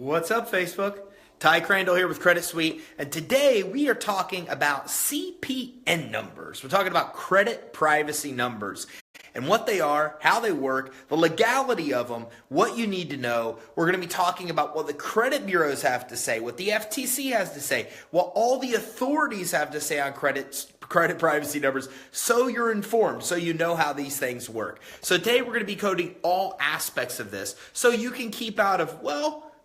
What's up, Facebook? Ty Crandall here with Credit Suite, and today we are talking about CPN numbers. We're talking about credit privacy numbers and what they are, how they work, the legality of them, what you need to know. We're going to be talking about what the credit bureaus have to say, what the FTC has to say, what all the authorities have to say on credit privacy numbers, so you're informed, so you know how these things work. So today we're going to be coding all aspects of this so you can keep out of,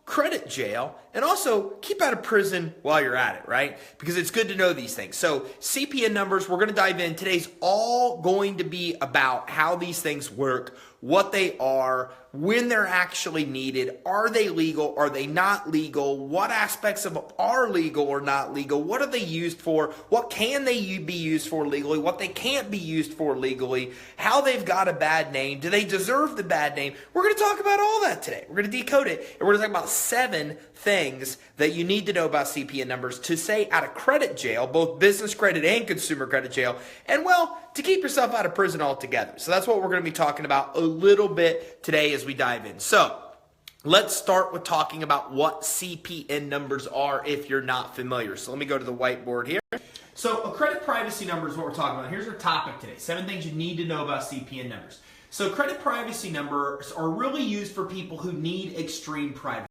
credit jail, and also keep out of prison while you're at it, right? Because it's good to know these things. So CPN numbers, we're going to dive in. Today's all going to be about how these things work, what they are, when they're actually needed, are they legal, are they not legal, what aspects of them are legal or not legal, what are they used for, what can they be used for legally, what they can't be used for legally, how they've got a bad name, do they deserve the bad name? We're going to talk about all that today. We're going to decode it, and we're going to talk about 7 things that you need to know about CPN numbers to stay out of credit jail, both business credit and consumer credit jail, and to keep yourself out of prison altogether. So that's what we're going to be talking about a little bit today as we dive in. So let's start with talking about what CPN numbers are if you're not familiar. So let me go to the whiteboard here. So a credit privacy number is what we're talking about. Here's our topic today. 7 things you need to know about CPN numbers. So credit privacy numbers are really used for people who need extreme privacy.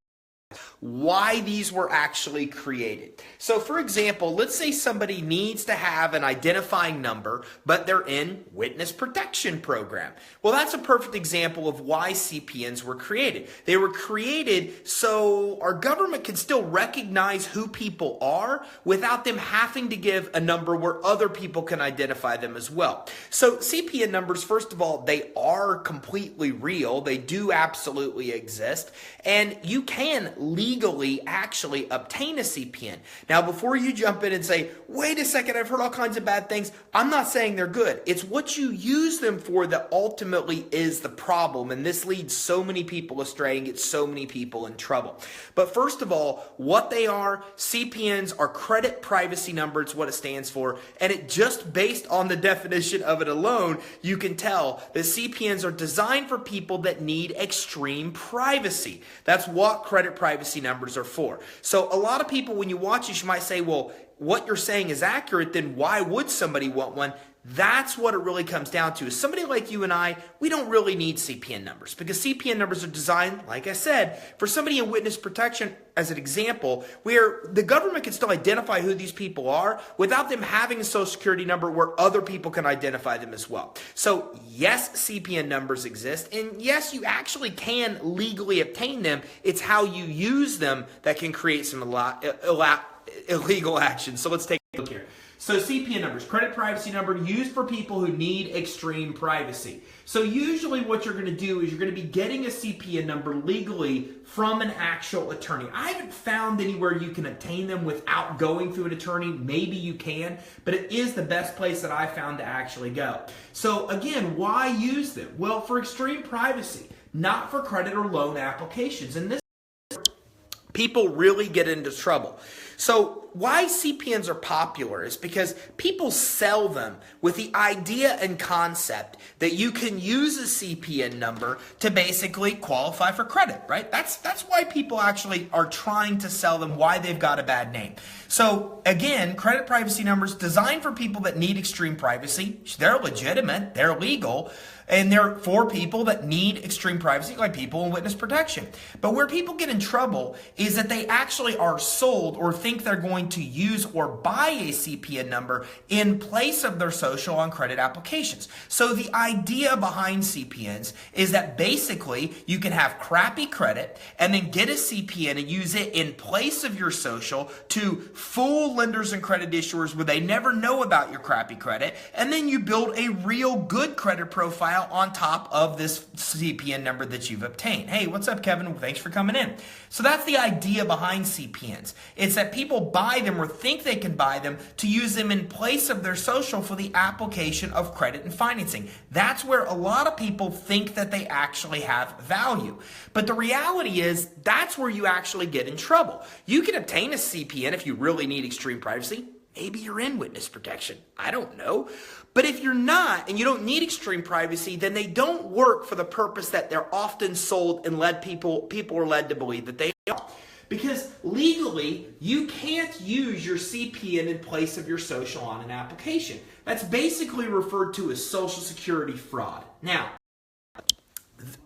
Why these were actually created. So for example, let's say somebody needs to have an identifying number, but they're in witness protection program. Well, that's a perfect example of why CPNs were created. They were created so our government can still recognize who people are without them having to give a number where other people can identify them as well. So CPN numbers, first of all, they are completely real. They do absolutely exist, and you can legally actually obtain a CPN. Now, before you jump in and say, wait a second, I've heard all kinds of bad things, I'm not saying they're good. It's what you use them for that ultimately is the problem, and this leads so many people astray and gets so many people in trouble. But first of all, what they are, CPNs are credit privacy numbers, what it stands for, and it just based on the definition of it alone, you can tell that CPNs are designed for people that need extreme privacy. That's what credit privacy numbers are for. So a lot of people, when you watch this, you might say, well, what you're saying is accurate, then why would somebody want one? That's what it really comes down to. Is somebody like you and I, we don't really need CPN numbers because CPN numbers are designed, like I said, for somebody in witness protection, as an example, where the government can still identify who these people are without them having a social security number where other people can identify them as well. So yes, CPN numbers exist, and yes, you actually can legally obtain them. It's how you use them that can create some illegal action. So let's take a look here. So CPN numbers, credit privacy number, used for people who need extreme privacy. So usually what you're going to do is you're going to be getting a CPN number legally from an actual attorney. I haven't found anywhere you can obtain them without going through an attorney. Maybe you can, but it is the best place that I found to actually go. So again, why use them? Well, for extreme privacy, not for credit or loan applications. And this people really get into trouble. So why CPNs are popular is because people sell them with the idea and concept that you can use a CPN number to basically qualify for credit, right? That's why people actually are trying to sell them, why they've got a bad name. So again, credit privacy numbers designed for people that need extreme privacy. They're legitimate, they're legal, and they're for people that need extreme privacy, like people in witness protection. But where people get in trouble is that they actually are sold or think they're going to use or buy a CPN number in place of their social on credit applications. So the idea behind CPNs is that basically you can have crappy credit and then get a CPN and use it in place of your social to fool lenders and credit issuers where they never know about your crappy credit, and then you build a real good credit profile on top of this CPN number that you've obtained. Hey, what's up, Kevin? Thanks for coming in. So that's the idea behind CPNs. It's that people buy them or think they can buy them to use them in place of their social for the application of credit and financing. That's where a lot of people think that they actually have value. But the reality is that's where you actually get in trouble. You can obtain a CPN if you really need extreme privacy. Maybe you're in witness protection. I don't know. But if you're not and you don't need extreme privacy, then they don't work for the purpose that they're often sold and people are led to believe that they are. Because legally, you can't use your CPN in place of your social on an application. That's basically referred to as Social Security fraud. Now,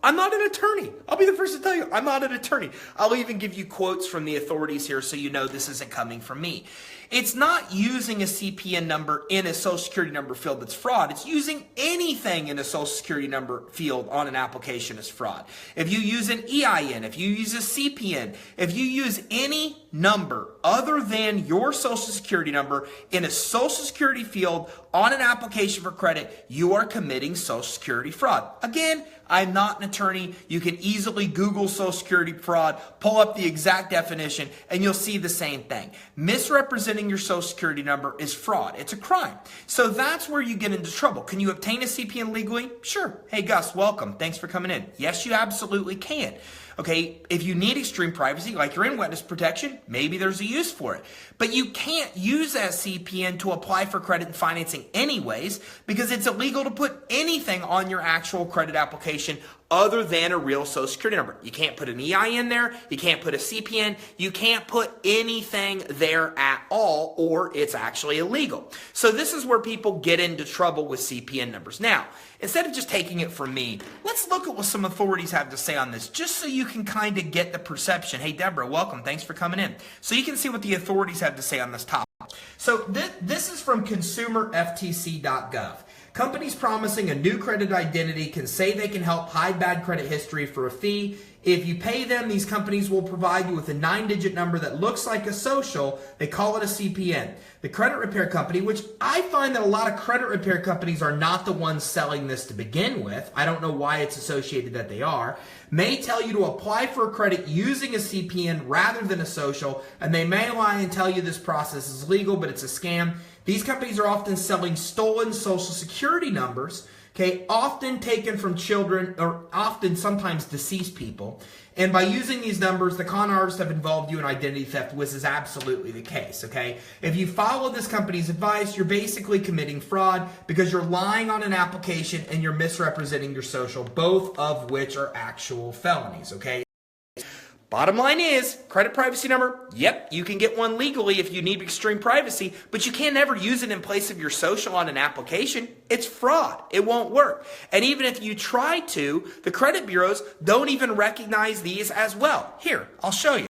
I'm not an attorney. I'll be the first to tell you, I'm not an attorney. I'll even give you quotes from the authorities here so you know this isn't coming from me. It's not using a CPN number in a Social Security number field that's fraud. It's using anything in a Social Security number field on an application as fraud. If you use an EIN, if you use a CPN, if you use any number other than your Social Security number in a Social Security field on an application for credit, you are committing Social Security fraud. Again, I'm not an attorney. You can easily Google Social Security fraud, pull up the exact definition, and you'll see the same thing. Misrepresenting your Social Security number is fraud. It's a crime. So that's where you get into trouble. Can you obtain a CPN legally? Sure. Hey, Gus, welcome. Thanks for coming in. Yes, you absolutely can. Okay, if you need extreme privacy, like you're in witness protection, maybe there's a use for it. But you can't use that CPN to apply for credit and financing anyways, because it's illegal to put anything on your actual credit application other than a real Social Security number. You can't put an EIN there, you can't put a CPN, you can't put anything there at all, or it's actually illegal. So this is where people get into trouble with CPN numbers. Now, instead of just taking it from me, let's look at what some authorities have to say on this, just so you can kind of get the perception. Hey, Deborah, welcome. Thanks for coming in. So you can see what the authorities have to say on this topic. So this is from consumerftc.gov. Companies promising a new credit identity can say they can help hide bad credit history for a fee. If you pay them, these companies will provide you with a 9-digit number that looks like a social. They call it a CPN. The credit repair company, which I find that a lot of credit repair companies are not the ones selling this to begin with. I don't know why it's associated that they are. May tell you to apply for a credit using a CPN rather than a social, and they may lie and tell you this process is legal, but it's a scam. These companies are often selling stolen Social Security numbers, okay, often taken from children or often sometimes deceased people. And by using these numbers, the con artists have involved you in identity theft, which is absolutely the case, okay? If you follow this company's advice, you're basically committing fraud because you're lying on an application and you're misrepresenting your social, both of which are actual felonies, okay? Bottom line is, credit privacy number, yep, you can get one legally if you need extreme privacy, but you can't ever use it in place of your social on an application. It's fraud. It won't work. And even if you try to, the credit bureaus don't even recognize these as well. Here, I'll show you.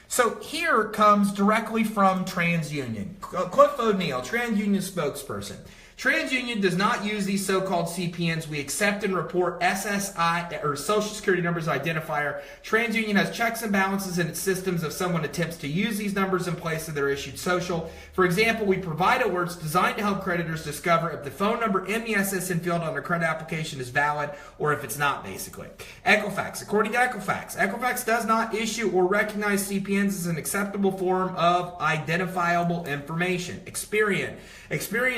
So here comes directly from TransUnion. Cliff O'Neill, TransUnion spokesperson. TransUnion does not use these so-called CPNs. We accept and report SSI or Social Security Numbers Identifier. TransUnion has checks and balances in its systems if someone attempts to use these numbers in place of their issued social. For example, we provide alerts designed to help creditors discover if the phone number in the SSN field on their credit application is valid or if it's not, basically. Equifax. According to Equifax does not issue or recognize CPNs as an acceptable form of identifiable information. Experian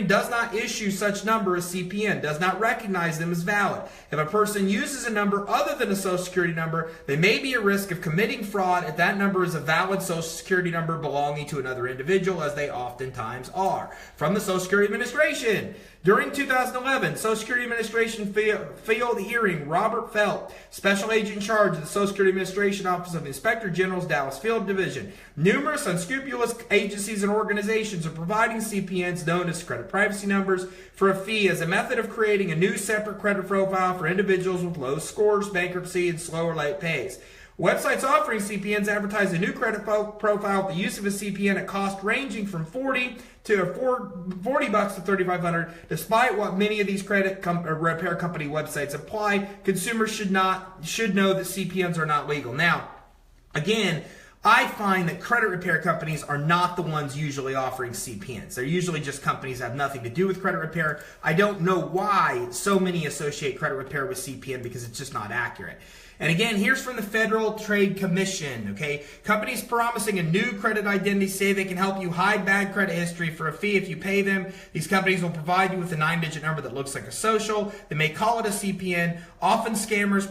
does not issue such number as CPN, does not recognize them as valid. If a person uses a number other than a Social Security number, they may be at risk of committing fraud if that number is a valid Social Security number belonging to another individual, as they oftentimes are. From the Social Security Administration. During 2011, Social Security Administration field hearing, Robert Felt, Special Agent in charge of the Social Security Administration Office of the Inspector General's Dallas Field Division. Numerous unscrupulous agencies and organizations are providing CPNs known as credit privacy numbers for a fee as a method of creating a new separate credit profile for individuals with low scores, bankruptcy, and slow or late pays. Websites offering CPNs advertise a new credit profile with the use of a CPN at cost ranging from $40 to $3,500. Despite what many of these credit repair company websites imply, consumers should know that CPNs are not legal. Now, again, I find that credit repair companies are not the ones usually offering CPNs. They're usually just companies that have nothing to do with credit repair. I don't know why so many associate credit repair with CPN because it's just not accurate. And again, here's from the Federal Trade Commission, okay? Companies promising a new credit identity say they can help you hide bad credit history for a fee if you pay them. These companies will provide you with a 9-digit number that looks like a social. They may call it a CPN. Often scammers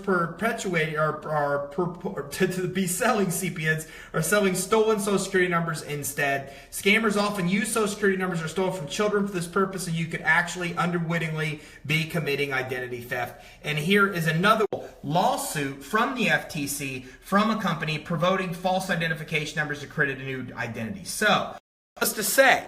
to be selling CPNs are selling stolen Social Security numbers instead. Scammers often use Social Security numbers that are stolen from children for this purpose, and you could actually unwittingly be committing identity theft. And here is another lawsuit lawsuit from the FTC from a company promoting false identification numbers to create a new identity. So, just to say,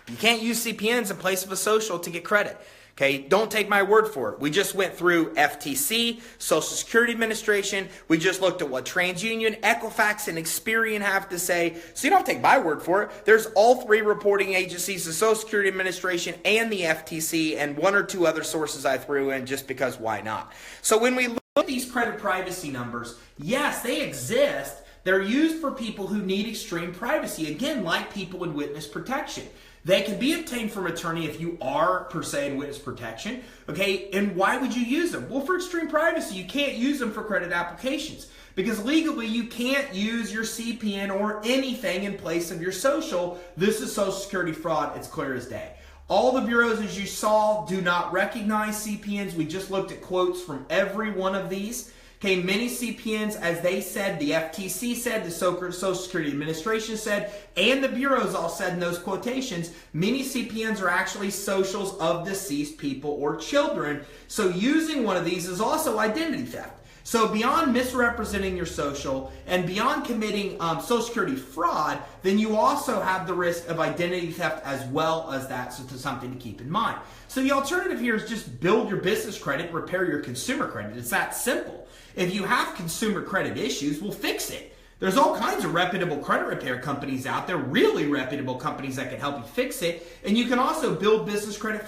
you can't use CPNs in place of a social to get credit. Okay, don't take my word for it. We just went through FTC, Social Security Administration. We just looked at what TransUnion, Equifax, and Experian have to say. So you don't take my word for it. There's all three reporting agencies, the Social Security Administration and the FTC, and one or two other sources I threw in just because why not? So when we look at these credit privacy numbers, yes, they exist. They're used for people who need extreme privacy. Again, like people in witness protection. They can be obtained from attorney if you are, per se, in witness protection. Okay, and why would you use them? Well, for extreme privacy, you can't use them for credit applications because legally you can't use your CPN or anything in place of your social. This is Social Security fraud. It's clear as day. All the bureaus, as you saw, do not recognize CPNs. We just looked at quotes from every one of these. Okay, many CPNs, as they said, the FTC said, the Social Security Administration said, and the bureaus all said in those quotations, many CPNs are actually socials of deceased people or children. So using one of these is also identity theft. So beyond misrepresenting your social and beyond committing Social Security fraud, then you also have the risk of identity theft as well as that, so it's something to keep in mind. So the alternative here is just build your business credit, repair your consumer credit. It's that simple. If you have consumer credit issues, we'll fix it. There's all kinds of reputable credit repair companies out there, really reputable companies that can help you fix it. And you can also build business credit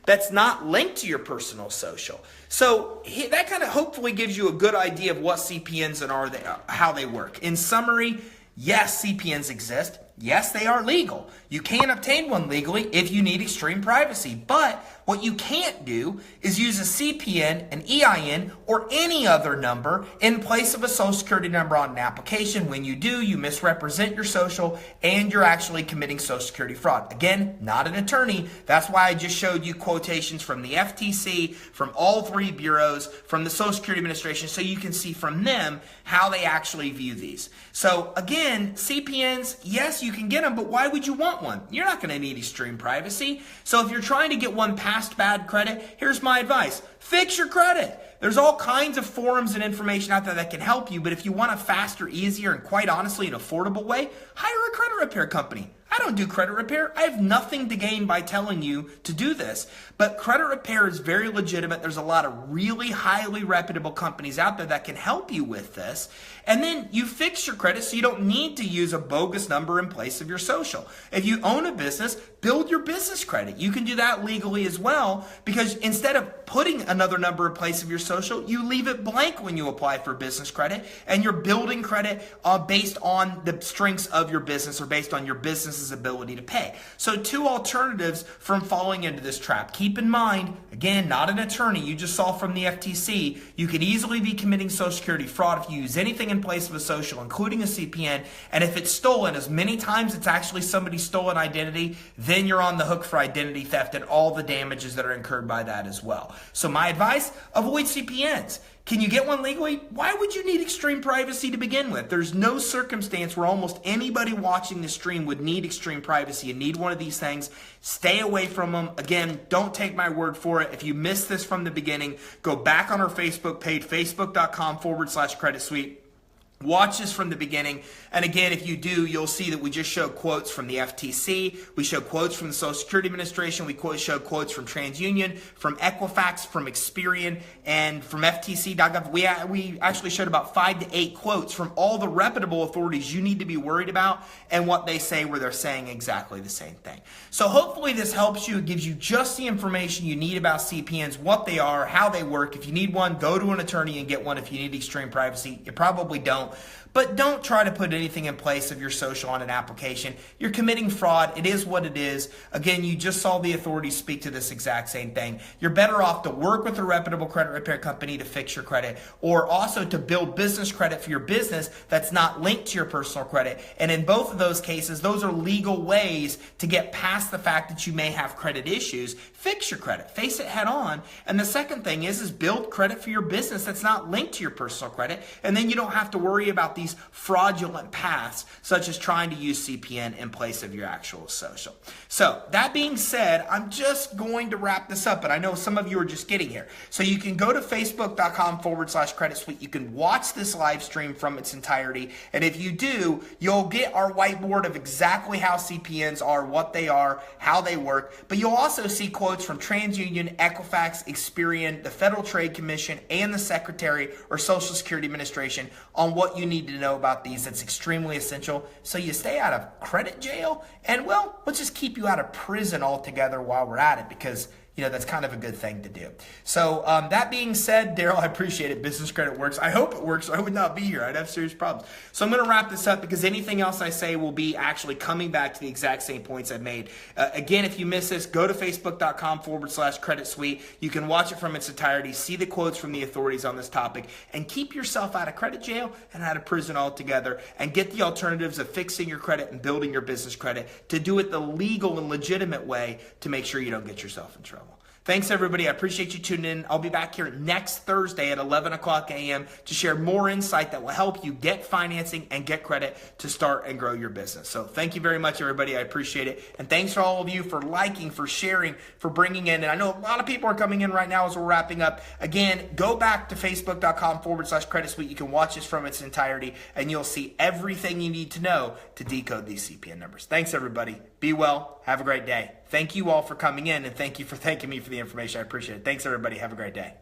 that's not linked to your personal social. So that kind of hopefully gives you a good idea of what CPNs and how they work. In summary, yes, CPNs exist. Yes, they are legal. You can obtain one legally if you need extreme privacy. But what you can't do is use a CPN, an EIN, or any other number in place of a Social Security number on an application. When you do, you misrepresent your social and you're actually committing Social Security fraud. Again, not an attorney. That's why I just showed you quotations from the FTC, from all three bureaus, from the Social Security Administration, so you can see from them how they actually view these. So again, CPNs, yes, you can get them, but why would you want one? You're not going to need extreme privacy. So if you're trying to get one past bad credit, here's my advice. Fix your credit. There's all kinds of forums and information out there that can help you, but if you want a faster, easier, and quite honestly, an affordable way, hire a credit repair company. I don't do credit repair. I have nothing to gain by telling you to do this. But credit repair is very legitimate. There's a lot of really highly reputable companies out there that can help you with this. And then you fix your credit so you don't need to use a bogus number in place of your social. If you own a business, build your business credit. You can do that legally as well, because instead of putting another number in place of your social, you leave it blank when you apply for business credit, and you're building credit based on the strengths of your business or based on your business's ability to pay. So two alternatives from falling into this trap. Keep in mind, again, not an attorney, you just saw from the FTC, you can easily be committing Social Security fraud if you use anything in place of a social, including a CPN, and if it's stolen, as many times it's actually somebody's stolen identity, then you're on the hook for identity theft and all the damages that are incurred by that as well. So my advice, avoid CPNs. Can you get one legally? Why would you need extreme privacy to begin with? There's no circumstance where almost anybody watching this stream would need extreme privacy and need one of these things. Stay away from them. Again, don't take my word for it. If you missed this from the beginning, go back on our Facebook page, facebook.com/credit suite. Watch this from the beginning. And again, if you do, you'll see that we just show quotes from the FTC. We show quotes from the Social Security Administration. We show quotes from TransUnion, from Equifax, from Experian, and from FTC.gov. We actually showed about 5 to 8 quotes from all the reputable authorities you need to be worried about and what they say, where they're saying exactly the same thing. So hopefully this helps you. It gives you just the information you need about CPNs, what they are, how they work. If you need one, go to an attorney and get one. If you need extreme privacy, you probably don't. But don't try to put anything in place of your social on an application. You're committing fraud. It is what it is. Again, you just saw the authorities speak to this exact same thing. You're better off to work with a reputable credit repair company to fix your credit, or also to build business credit for your business that's not linked to your personal credit. And in both of those cases, those are legal ways to get past the fact that you may have credit issues. fix your credit, face it head on. And the second thing is build credit for your business that's not linked to your personal credit. And then you don't have to worry about these fraudulent paths, such as trying to use CPN in place of your actual social. So that being said, I'm just going to wrap this up, but I know some of you are just getting here. So you can go to facebook.com/credit suite. You can watch this live stream from its entirety. And if you do, you'll get our whiteboard of exactly how CPNs are, what they are, how they work. But you'll also see quotes from TransUnion, Equifax, Experian, the Federal Trade Commission, and the Secretary or Social Security Administration on what you need to know about these. That's extremely essential so you stay out of credit jail and, well, let's just keep you out of prison altogether while we're at it, because that's kind of a good thing to do. So that being said, Daryl, I appreciate it. Business credit works. I hope it works, or I would not be here. I'd have serious problems. So I'm going to wrap this up, because anything else I say will be actually coming back to the exact same points I've made. Again, if you miss this, go to facebook.com/credit suite. You can watch it from its entirety, see the quotes from the authorities on this topic, and keep yourself out of credit jail and out of prison altogether, and get the alternatives of fixing your credit and building your business credit to do it the legal and legitimate way to make sure you don't get yourself in trouble. Thanks, everybody. I appreciate you tuning in. I'll be back here next Thursday at 11 o'clock a.m. to share more insight that will help you get financing and get credit to start and grow your business. So thank you very much, everybody. I appreciate it. And thanks for all of you for liking, for sharing, for bringing in. And I know a lot of people are coming in right now as we're wrapping up. Again, go back to facebook.com/credit suite. You can watch this from its entirety, and you'll see everything you need to know to decode these CPN numbers. Thanks, everybody. Be well. Have a great day. Thank you all for coming in, and thank you for thanking me for the information. I appreciate it. Thanks, everybody. Have a great day.